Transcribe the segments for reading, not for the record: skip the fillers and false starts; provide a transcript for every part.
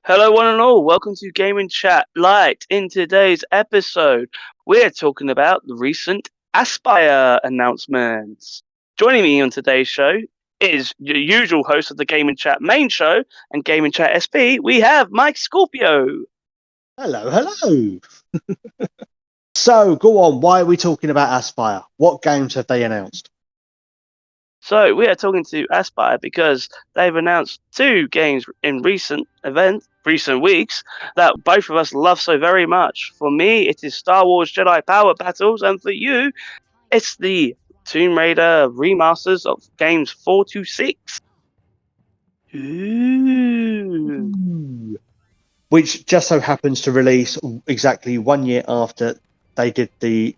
Hello, one and all. Welcome to Gaming Chat Light. In today's episode, we're talking about the recent Aspyr announcements. Joining me on today's show is your usual host of the Gaming Chat main show and Gaming Chat SP. We have Mike Scorpio. Hello, hello. So, go on. Why are we talking about Aspyr? What games have they announced? So we are talking to Aspyr because they've announced two games in recent weeks that both of us love so very much. For me, it is Star Wars Jedi Power Battles, and for you, it's the Tomb Raider remasters of games 4 to 6. Ooh. Ooh. Which just so happens to release exactly 1 year after they did the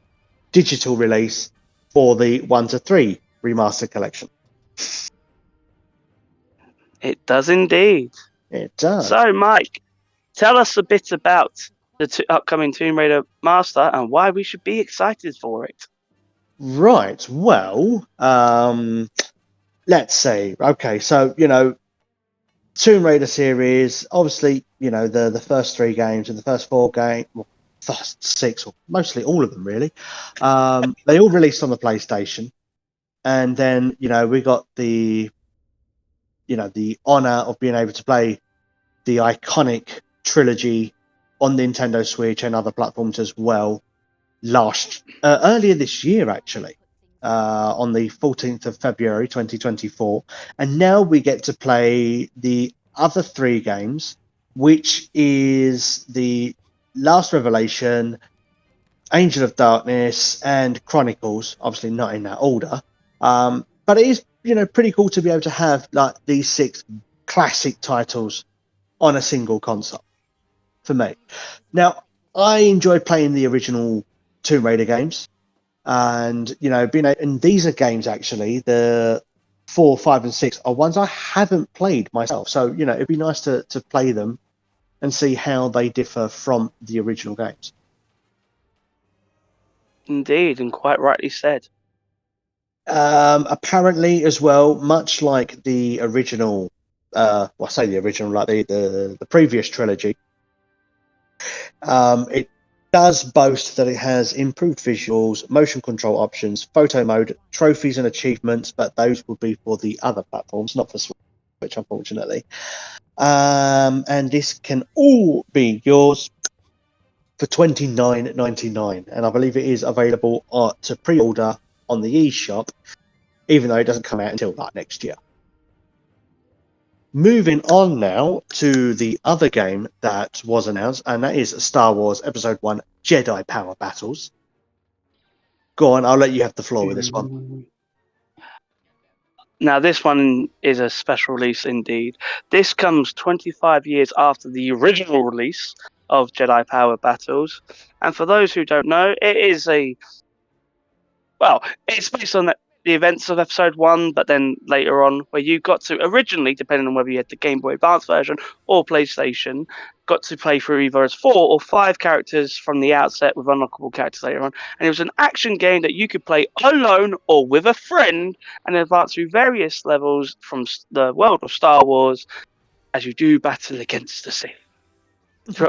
digital release for the 1 to 3 remaster collection. It does indeed. It does. So, Mike, tell us a bit about the upcoming Tomb Raider Master and why we should be excited for it. Right. Well, let's see. Okay, so Tomb Raider series, obviously, the first three games and the first four games, well, first six, or mostly all of them really, they all released on the PlayStation, and then we got the honor of being able to play the iconic trilogy on Nintendo Switch and other platforms as well. Last earlier this year, actually, on the 14th of February 2024, and now we get to play the other three games, which is the Last Revelation, Angel of Darkness, and Chronicles. Obviously, not in that order, but it is pretty cool to be able to have like these six classic titles on a single console for me. Now, I enjoy playing the original Tomb Raider games, and and these are games actually. The 4, 5, and 6 are ones I haven't played myself, so it'd be nice to play them and see how they differ from the original games. Indeed, and quite rightly said. Apparently, as well, much like the original, I say the original, like the previous trilogy, it does boast that it has improved visuals, motion control options, photo mode, trophies, and achievements, but those will be for the other platforms, not for Switch, unfortunately. And this can all be yours for $29.99, and I believe it is available to pre-order on the eShop, even though it doesn't come out until like next year. Moving on now to the other game that was announced, and that is Star Wars Episode 1 Jedi Power Battles. Go on, I'll let you have the floor with this one. Now, this one is a special release indeed. This comes 25 years after the original release of Jedi Power Battles. And for those who don't know, it's based on the events of episode 1, but then later on, where you got to originally, depending on whether you had the Game Boy Advance version or PlayStation, got to play through either as 4 or 5 characters from the outset with unlockable characters later on. And it was an action game that you could play alone or with a friend and advance through various levels from the world of Star Wars as you do battle against the Sith.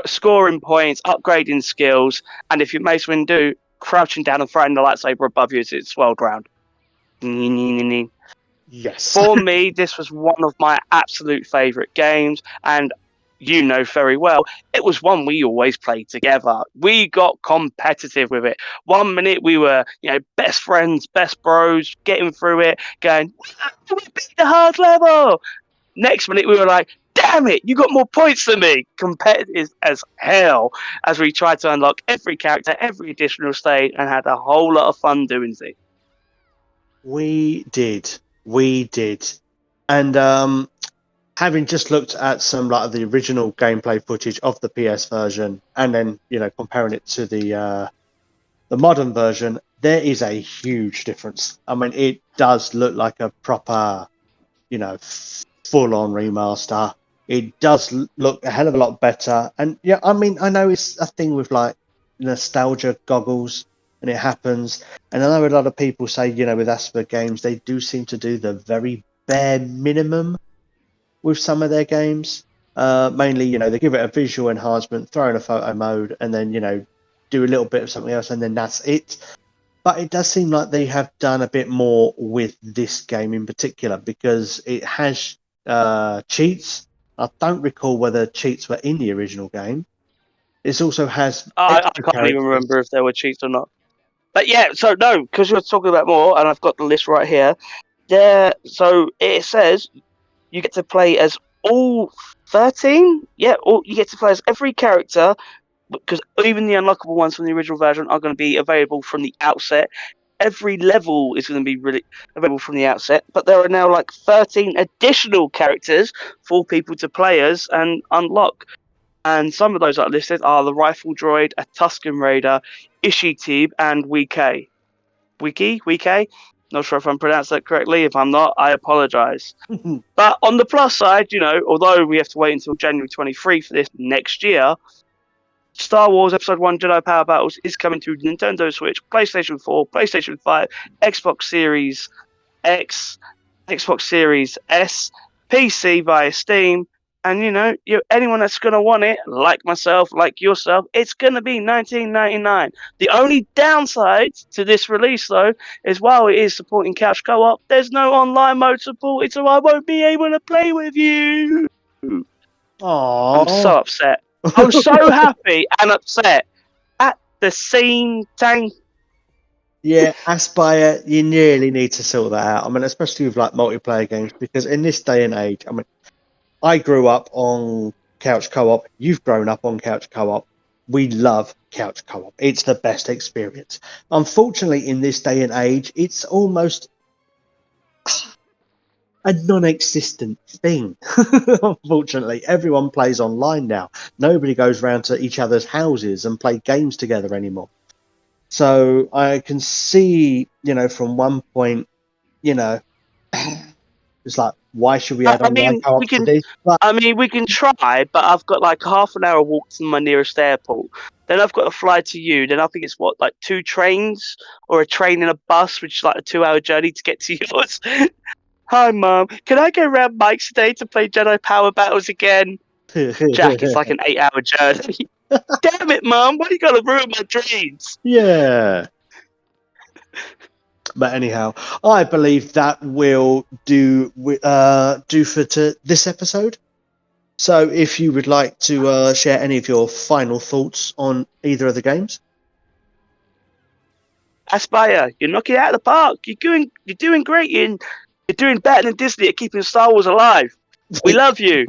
Scoring points, upgrading skills, and if you Mace Windu, crouching down and throwing the lightsaber above you as it swirled round. Yes. For me, this was one of my absolute favourite games, and you know very well, it was one we always played together. We got competitive with it. 1 minute we were, best friends, best bros, getting through it, going, we beat the hard level. Next minute we were like, damn it, you got more points than me. Competitive as hell as we tried to unlock every character, every additional stage, and had a whole lot of fun doing it. We did. We did. And having just looked at some like the original gameplay footage of the PS version, and then comparing it to the modern version, there is a huge difference. I mean, it does look like a proper, full-on remaster. It does look a hell of a lot better. And yeah, I mean, I know it's a thing with like nostalgia goggles, and it happens. And I know a lot of people say, with Aspyr games, they do seem to do the very bare minimum with some of their games. Mainly, they give it a visual enhancement, throw in a photo mode, and then do a little bit of something else, and then that's it. But it does seem like they have done a bit more with this game in particular, because it has cheats. I don't recall whether cheats were in the original game. It also has I extra can't even characters. remember if there were cheats or not. But yeah, so no, because you're talking about more, and I've got the list right here. So it says you get to play as all 13. Yeah, you get to play as every character, because even the unlockable ones from the original version are going to be available from the outset. Every level is going to be really available from the outset, but there are now like 13 additional characters for people to play as and unlock. And some of those that are listed are the Rifle Droid, a Tusken Raider, Ishitib, and Wiki? Not sure if I'm pronouncing that correctly. If I'm not, I apologize. But on the plus side, although we have to wait until January 23 for this next year, Star Wars Episode 1 Jedi Power Battles is coming to Nintendo Switch, PlayStation 4, PlayStation 5, Xbox Series X, Xbox Series S, PC via Steam, and anyone that's gonna want it, like myself, like yourself, it's gonna be $19.99. The only downside to this release, though, is while it is supporting couch co-op, there's no online mode supported, so I won't be able to play with you. I'm so Aww. upset. I'm so happy and upset at the same time. Yeah, Aspyr, you really need to sort that out. I mean, especially with like multiplayer games, because in this day and age, I mean, I grew up on couch co-op. You've grown up on couch co-op. We love couch co-op. It's the best experience. Unfortunately, in this day and age, it's almost a non-existent thing. Unfortunately, everyone plays online now. Nobody goes round to each other's houses and play games together anymore. So I can see, from one point, you know, it's like, why should we I add I online mean, we co-op to can. this? But I mean, we can try, but I've got like half an hour walk to my nearest airport. Then I've got to fly to you. Then I think it's what, like 2 trains or a train and a bus, which is like a 2-hour journey to get to yours. Hi, Mum. Can I go round Mike's today to play Jedi Power Battles again? Jack, it's like an 8-hour journey. Damn it, Mum. Why you gotta ruin my dreams? yeah. But anyhow, I believe that will do for this episode. So if you would like to share any of your final thoughts on either of the games. Aspire, you're knocking it out of the park. You're doing great. You're doing better than Disney at keeping Star Wars alive. We love you.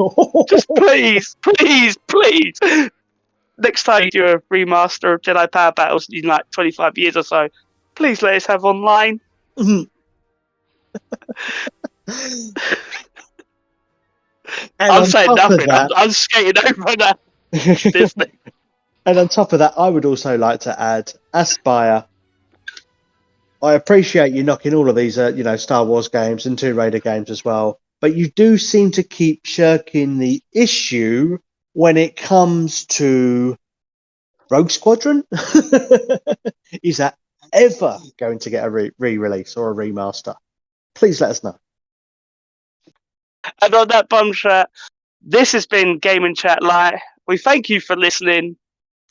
Just please, please, please. Next time you do a remaster of Jedi Power Battles in like 25 years or so, please let us have online. And I'm on saying top of nothing. that, I'm skating over that Disney. and on top of that, I would also like to add Aspire. I appreciate you knocking all of these, Star Wars games and Tomb Raider games as well, but you do seem to keep shirking the issue when it comes to Rogue Squadron. Is that ever going to get a re-release or a remaster? Please let us know. And on that bombshell, this has been Game and Chat Live. We thank you for listening.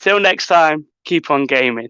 Till next time, keep on gaming.